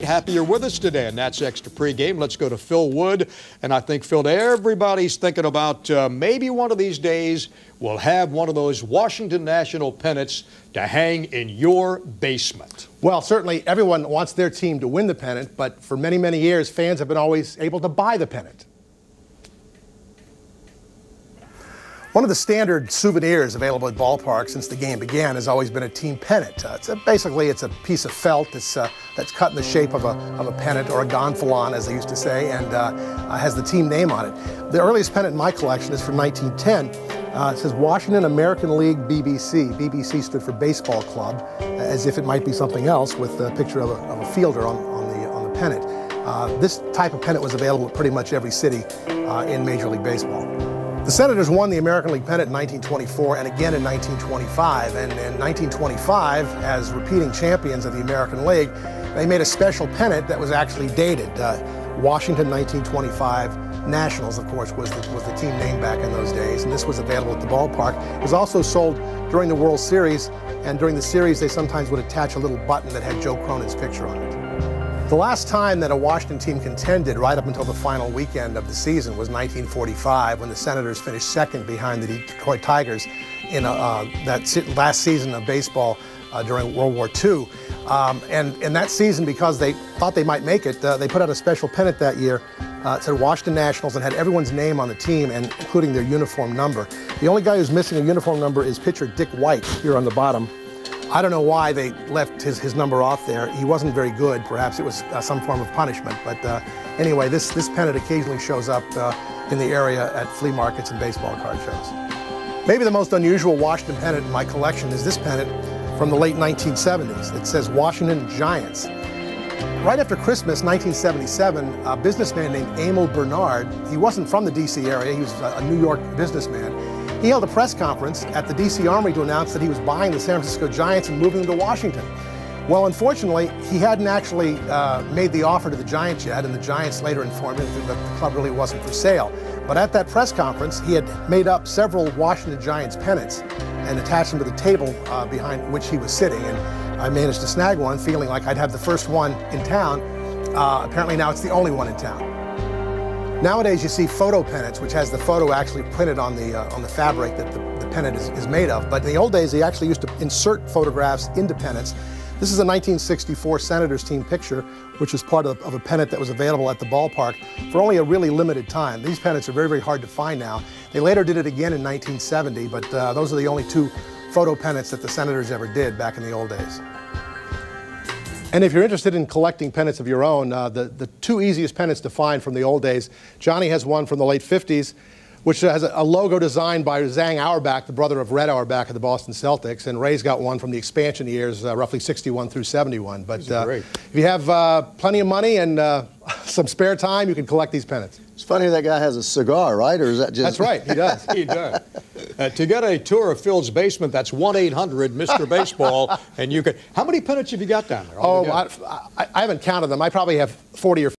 Happy you're with us today, and that's Extra Pregame. Let's go to Phil Wood. And I think, Phil, everybody's thinking about maybe one of these days we'll have one of those Washington National pennants to hang in your basement. Well, certainly everyone wants their team to win the pennant, but for many, many years, fans have been always able to buy the pennant. One of the standard souvenirs available at ballparks since the game began has always been a team pennant. Basically, it's a piece of felt that's cut in the shape of a pennant, or a gonfalon, as they used to say, and has the team name on it. The earliest pennant in my collection is from 1910. It says Washington American League BBC. BBC stood for Baseball Club, as if it might be something else, with a picture of a fielder on the pennant. This type of pennant was available at pretty much every city in Major League Baseball. The Senators won the American League pennant in 1924 and again in 1925. And in 1925, as repeating champions of the American League, they made a special pennant that was actually dated. Washington 1925 Nationals, of course, was the team name back in those days. And this was available at the ballpark. It was also sold during the World Series. And during the series, they sometimes would attach a little button that had Joe Cronin's picture on it. The last time that a Washington team contended right up until the final weekend of the season was 1945, when the Senators finished second behind the Detroit Tigers in that last season of baseball during World War II. And in that season, because they thought they might make it, they put out a special pennant that year. It said Washington Nationals and had everyone's name on the team, and including their uniform number. The only guy who's missing a uniform number is pitcher Dick White here on the bottom. I don't know why they left his number off there. He wasn't very good. Perhaps it was some form of punishment. But anyway, this pennant occasionally shows up in the area at flea markets and baseball card shows. Maybe the most unusual Washington pennant in my collection is this pennant from the late 1970s. It says Washington Giants. Right after Christmas 1977, a businessman named Emil Bernard, he wasn't from the D.C. area, he was a New York businessman. He held a press conference at the D.C. Armory to announce that he was buying the San Francisco Giants and moving them to Washington. Well, unfortunately, he hadn't actually made the offer to the Giants yet, and the Giants later informed him that the club really wasn't for sale. But at that press conference, he had made up several Washington Giants pennants and attached them to the table behind which he was sitting. And I managed to snag one, feeling like I'd have the first one in town. Apparently now it's the only one in town. Nowadays, you see photo pennants, which has the photo actually printed on the fabric that the pennant is made of. But in the old days, they actually used to insert photographs into pennants. This is a 1964 Senators team picture, which is part of a pennant that was available at the ballpark for only a really limited time. These pennants are very, very hard to find now. They later did it again in 1970, but those are the only two photo pennants that the Senators ever did back in the old days. And if you're interested in collecting pennants of your own, the two easiest pennants to find from the old days, Johnny has one from the late 50s, which has a logo designed by Zang Auerbach, the brother of Red Auerbach of the Boston Celtics, and Ray's got one from the expansion years, roughly 61 through 71. But if you have plenty of money and some spare time, you can collect these pennants. It's funny that guy has a cigar, right? Or is that just... That's right, he does. He does. To get a tour of Phil's basement, that's 1-800-Mr. Baseball, and you can... How many pennants have you got down there? Oh, I haven't counted them. I probably have 40 or